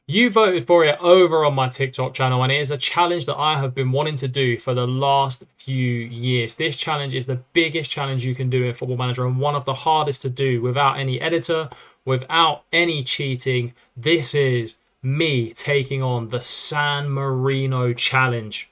You voted for it over on my TikTok channel, and it is a challenge that I have been wanting to do for the last few years. This challenge is the biggest challenge you can do in Football Manager and one of the hardest to do without any editor, without any cheating. This is me taking on the San Marino challenge.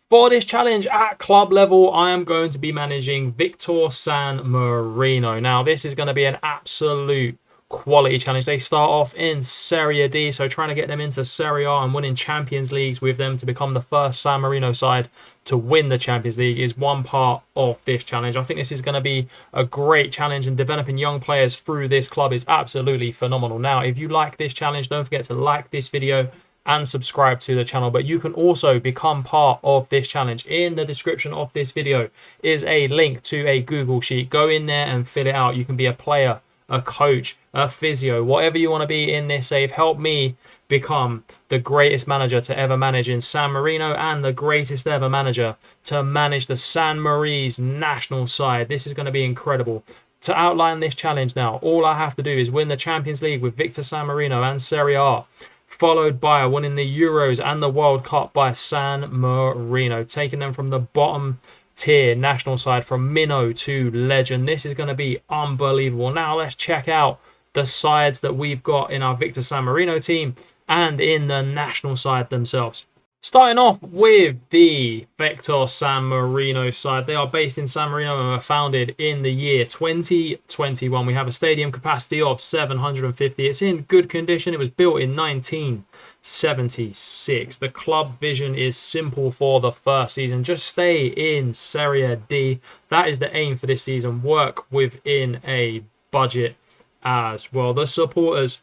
For this challenge at club level, I am going to be managing Victor San Marino. Now, this is going to be an absolute quality challenge. They start off in Serie D, so trying to get them into Serie A and winning Champions Leagues with them to become the first San Marino side to win the Champions League is one part of this challenge. I think this is going to be a great challenge, and developing young players through this club is absolutely phenomenal. Now, if you like this challenge, don't forget to like this video and subscribe to the channel, but you can also become part of this challenge. In the description of this video is a link to a Google sheet. Go in there and fill it out. You can be a player, a coach, a physio, whatever you want to be in this save. Help me become the greatest manager to ever manage in San Marino and the greatest ever manager to manage the San Marino's national side. This is going to be incredible. To outline this challenge now, all I have to do is win the Champions League with Victor San Marino and Serie A, followed by winning the Euros and the World Cup by San Marino, taking them from the bottom tier national side from minnow to legend. This is going to be unbelievable. Now let's check out the sides that we've got in our Victor San Marino team and in the national side themselves. Starting off with the Victor San Marino side. They are based in San Marino and were founded in the year 2021. We have a stadium capacity of 750. It's in good condition. It was built in 1976. The club vision is simple for the first season. Just stay in Serie D. That is the aim for this season. Work within a budget as well. The supporters,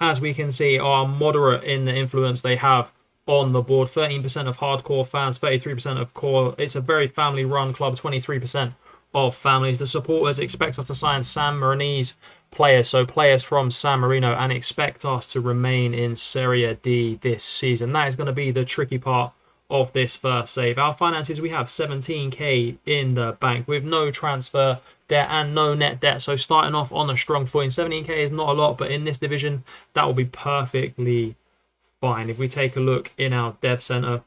as we can see, are moderate in the influence they have on the board. 13% of hardcore fans, 33% of core. It's a very family run club. 23% of families. The supporters expect us to sign San Marinese players, so players from San Marino, and expect us to remain in Serie D this season. That is going to be the tricky part of this first save. Our finances, we have 17k in the bank with no transfer debt and no net debt, so starting off on a strong footing. 17k is not a lot, but in this division that will be perfectly fine. If we take a look in our dev center,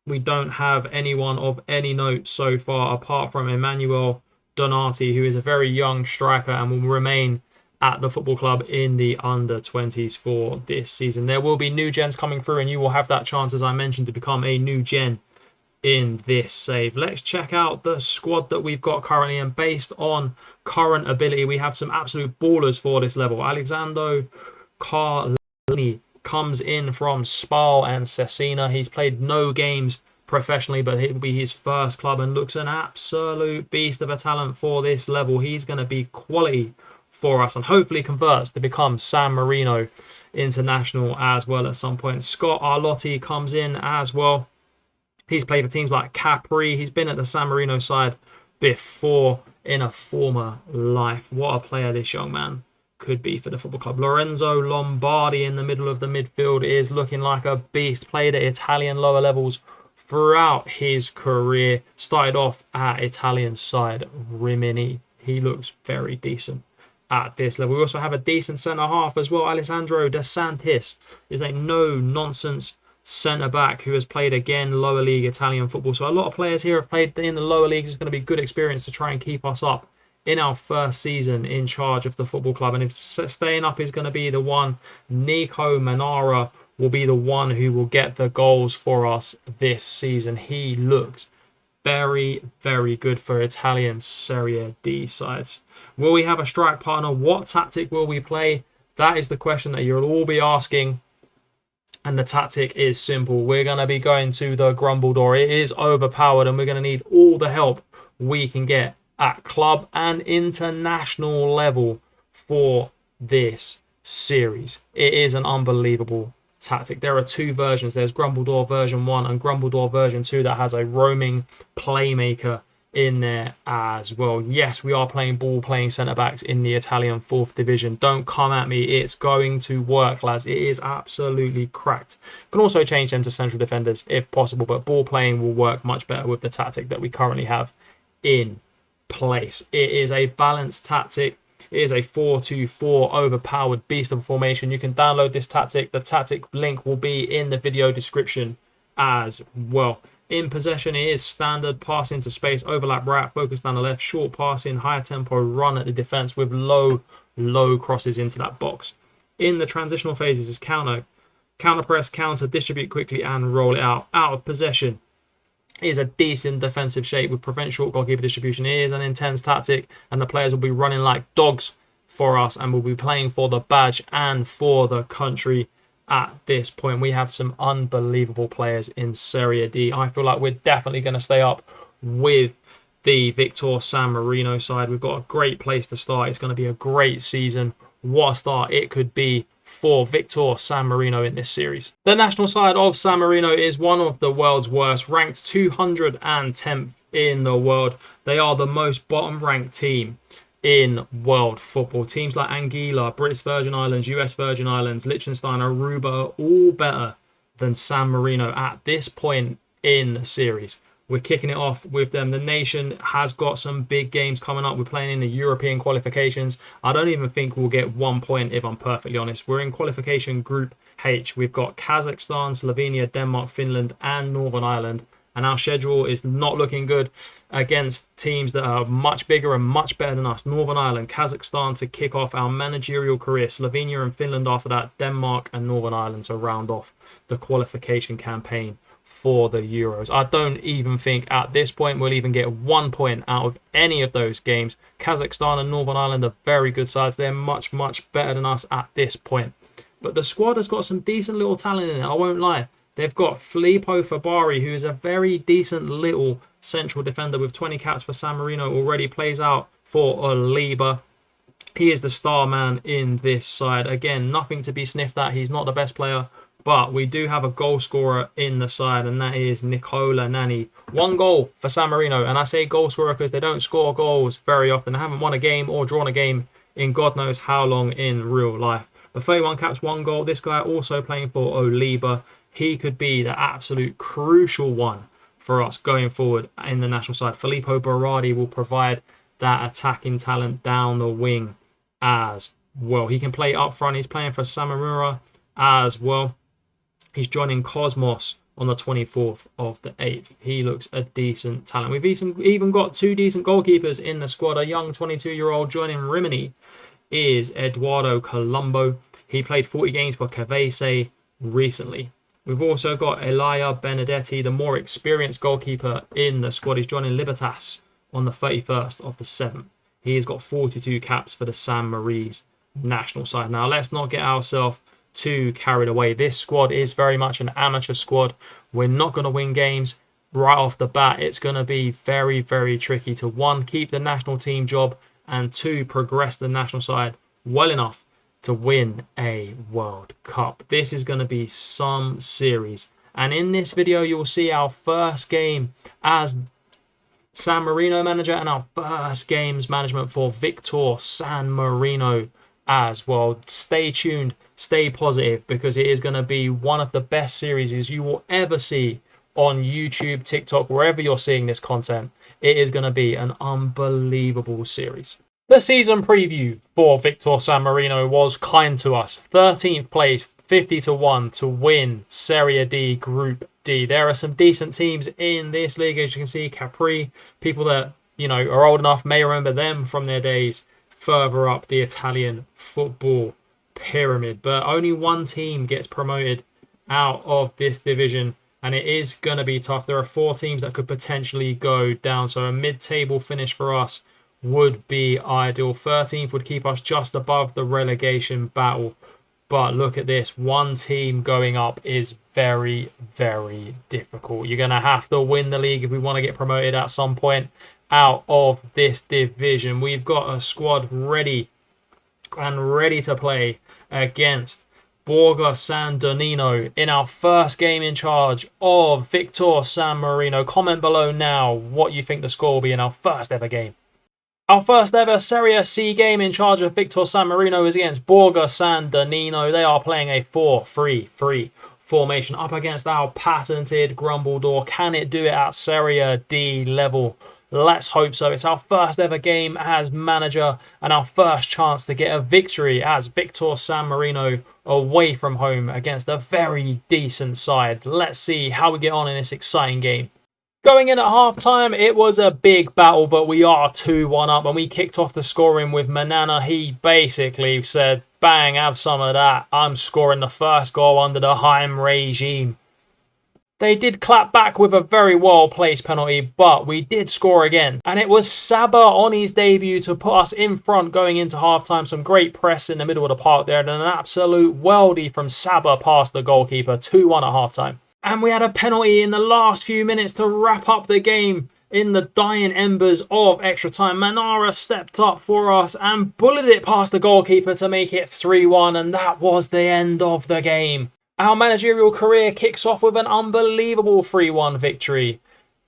we don't have anyone of any note so far apart from Emmanuel Donati, who is a very young striker and will remain at the football club in the under-20s for this season. There will be new gens coming through, and you will have that chance, as I mentioned, to become a new gen in this save. Let's check out the squad that we've got currently, and based on current ability, we have some absolute ballers for this level. Alexander Carlini comes in from Spal and Cesena. He's played no games professionally, but it will be his first club and looks an absolute beast of a talent for this level. He's going to be quality for us and hopefully converts to become San Marino international as well at some point. Scott Arlotti comes in as well. He's played for teams like Capri. He's been at the San Marino side before in a former life. What a player this young man could be for the football club. Lorenzo Lombardi in the middle of the midfield is looking like a beast. Played at Italian lower levels throughout his career. Started off at Italian side Rimini. He looks very decent at this level. We also have a decent centre half as well. Alessandro De Santis is a no-nonsense centre back who has played again lower league Italian football. So a lot of players here have played in the lower leagues. It's going to be good experience to try and keep us up in our first season in charge of the football club. And if staying up is going to be the one, Nico Manara will be the one who will get the goals for us this season. He looks very, very good for Italian Serie D sides. Will we have a strike partner? What tactic will we play? That is the question that you'll all be asking. And the tactic is simple. We're going to be going to the grumble door. It is overpowered, and we're going to need all the help we can get at club and international level for this series. It is an unbelievable tactic. There are two versions. There's Grumbledore version 1 and Grumbledore version 2 that has a roaming playmaker in there as well. Yes, we are playing ball-playing centre-backs in the Italian 4th division. Don't come at me. It's going to work, lads. It is absolutely cracked. You can also change them to central defenders if possible, but ball-playing will work much better with the tactic that we currently have in place. It is a balanced tactic. It is a 4-2-4 overpowered beast of a formation. You can download this tactic. The tactic link will be in the video description as well. In possession, it is standard, pass into space, overlap right, focus down the left, short passing, higher tempo, run at the defense with low crosses into that box. In the transitional phases is counter press, counter, distribute quickly and roll it out. Out of possession is a decent defensive shape with prevent short goalkeeper distribution. It is an intense tactic and the players will be running like dogs for us and will be playing for the badge and for the country. At this point, we have some unbelievable players in Serie D. I feel like we're definitely going to stay up with the Victor San Marino side. We've got a great place to start. It's going to be a great season. What a start it could be for Victor San Marino in this series. The national side of San Marino is one of the world's worst, ranked 210th in the world. They are the most bottom-ranked team in world football. Teams like Anguilla, British Virgin Islands, US Virgin Islands, Liechtenstein, Aruba are all better than San Marino at this point in the series. We're kicking it off with them. The nation has got some big games coming up. We're playing in the European qualifications. I don't even think we'll get 1 point if I'm perfectly honest. We're in qualification Group H. We've got Kazakhstan, Slovenia, Denmark, Finland and Northern Ireland. And our schedule is not looking good against teams that are much bigger and much better than us. Northern Ireland, Kazakhstan to kick off our managerial career. Slovenia and Finland after that. Denmark and Northern Ireland to round off the qualification campaign for the Euros. I don't even think at this point we'll even get 1 point out of any of those games. Kazakhstan and Northern Ireland are very good sides. They're much better than us at this point. But the squad has got some decent little talent in it, I won't lie. They've got Filippo Fabari, who is a very decent little central defender with 20 caps for San Marino, already plays out for Oliba. He is the star man in this side. Again, nothing to be sniffed at. He's not the best player, but we do have a goal scorer in the side, and that is Nicola Nani. 1 goal for San Marino, and I say goal scorer because they don't score goals very often. They haven't won a game or drawn a game in God knows how long in real life. But 31 caps, 1 goal. This guy also playing for Oliba. He could be the absolute crucial one for us going forward in the national side. Filippo Berardi will provide that attacking talent down the wing as well. He can play up front. He's playing for Samamura as well. He's joining Cosmos on the 24th of the 8th. He looks a decent talent. We've even got 2 decent goalkeepers in the squad. A young 22-year-old joining Rimini is Eduardo Colombo. He played 40 games for Cavese recently. We've also got Elia Benedetti, the more experienced goalkeeper in the squad. He's joining Libertas on the 31st of the 7th. He has got 42 caps for the San Maries national side. Now, let's not get ourselves too carried away. This squad is very much an amateur squad. We're not going to win games right off the bat. It's going to be very tricky to, 1, keep the national team job, and 2, progress the national side well enough to win a World Cup. This is going to be some series. And in this video, you'll see our first game as San Marino manager and our first games management for Victor San Marino as well. Stay tuned, stay positive, because it is going to be one of the best series you will ever see on YouTube, TikTok, wherever you're seeing this content. It is going to be an unbelievable series. The season preview for Victor San Marino was kind to us. 13th place, 50-1 to win Serie D Group D. There are some decent teams in this league, as you can see. Capri, people that are old enough may remember them from their days further up the Italian football pyramid. But only 1 team gets promoted out of this division, and it is going to be tough. There are 4 teams that could potentially go down, so a mid-table finish for us would be ideal. 13th would keep us just above the relegation battle. But look at this. 1 team going up is very difficult. You're going to have to win the league if we want to get promoted at some point out of this division. We've got a squad ready to play against Borgo San Donnino in our first game in charge of Victor San Marino. Comment below now what you think the score will be in our first ever game. Our first ever Serie C game in charge of Victor San Marino is against Borgo San Donnino. They are playing a 4-3-3 formation up against our patented Grumbledore. Can it do it at Serie D level? Let's hope so. It's our first ever game as manager and our first chance to get a victory as Victor San Marino away from home against a very decent side. Let's see how we get on in this exciting game. Going in at half-time, it was a big battle, but we are 2-1 up, and we kicked off the scoring with Manana. He basically said, bang, have some of that. I'm scoring the first goal under the Heim regime. They did clap back with a very well-placed penalty, but we did score again. And it was Saba on his debut to put us in front going into half-time. Some great press in the middle of the park there, and an absolute weldy from Saba past the goalkeeper. 2-1 at half-time. And we had a penalty in the last few minutes to wrap up the game in the dying embers of extra time. Manara stepped up for us and bullied it past the goalkeeper to make it 3-1, and that was the end of the game. Our managerial career kicks off with an unbelievable 3-1 victory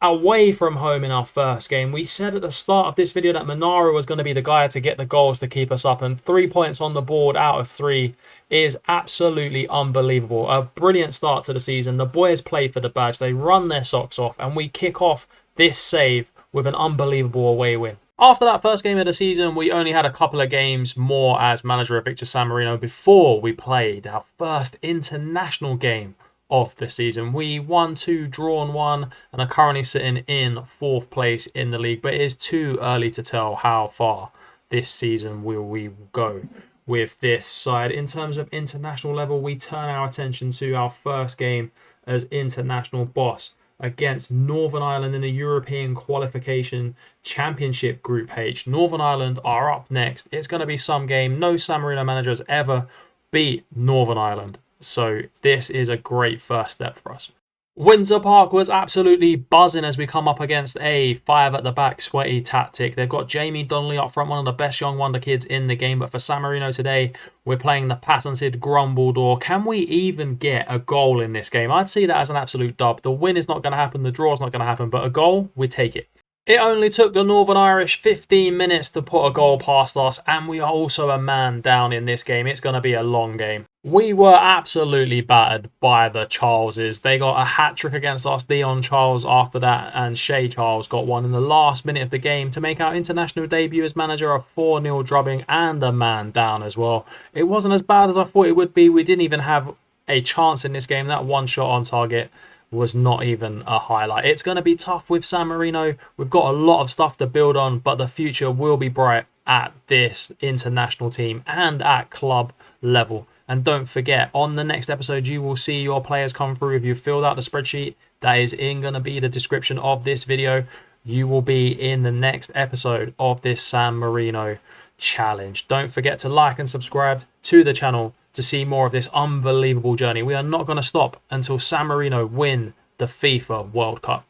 away from home in our first game. We said at the start of this video that Manara was going to be the guy to get the goals to keep us up, and 3 points on the board out of 3 is absolutely unbelievable. A brilliant start to the season. The boys play for the badge. They run their socks off, and we kick off this save with an unbelievable away win. After that first game of the season, we only had a couple of games more as manager of Victor San Marino before we played our first international game of the season. We won 2, drawn 1, and are currently sitting in 4th place in the league, but it is too early to tell how far this season we will go with this side. In terms of international level, we turn our attention to our first game as international boss against Northern Ireland in the European Qualification Championship Group H. Northern Ireland are up next. It's going to be some game. No San Marino manager has ever beat Northern Ireland, so this is a great first step for us. Windsor Park was absolutely buzzing as we come up against a 5 at the back sweaty tactic. They've got Jamie Donnelly up front, one of the best young wonder kids in the game. But for San Marino today, we're playing the patented Grumbledore. Can we even get a goal in this game? I'd see that as an absolute dub. The win is not going to happen. The draw is not going to happen. But a goal, we take it. It only took the Northern Irish 15 minutes to put a goal past us, and we are also a man down in this game. It's going to be a long game. We were absolutely battered by the Charleses. They got a hat-trick against us, Dion Charles after that, and Shay Charles got one in the last minute of the game to make our international debut as manager a 4-0 drubbing and a man down as well. It wasn't as bad as I thought it would be. We didn't even have a chance in this game. That one shot on target was not even a highlight. It's going to be tough with San Marino. We've got a lot of stuff to build on, but the future will be bright at this international team and at club level. And don't forget, on the next episode, you will see your players come through. If you filled out the spreadsheet, that is going to be the description of this video. You will be in the next episode of this San Marino challenge. Don't forget to like and subscribe to the channel to see more of this unbelievable journey. We are not going to stop until San Marino win the FIFA World Cup.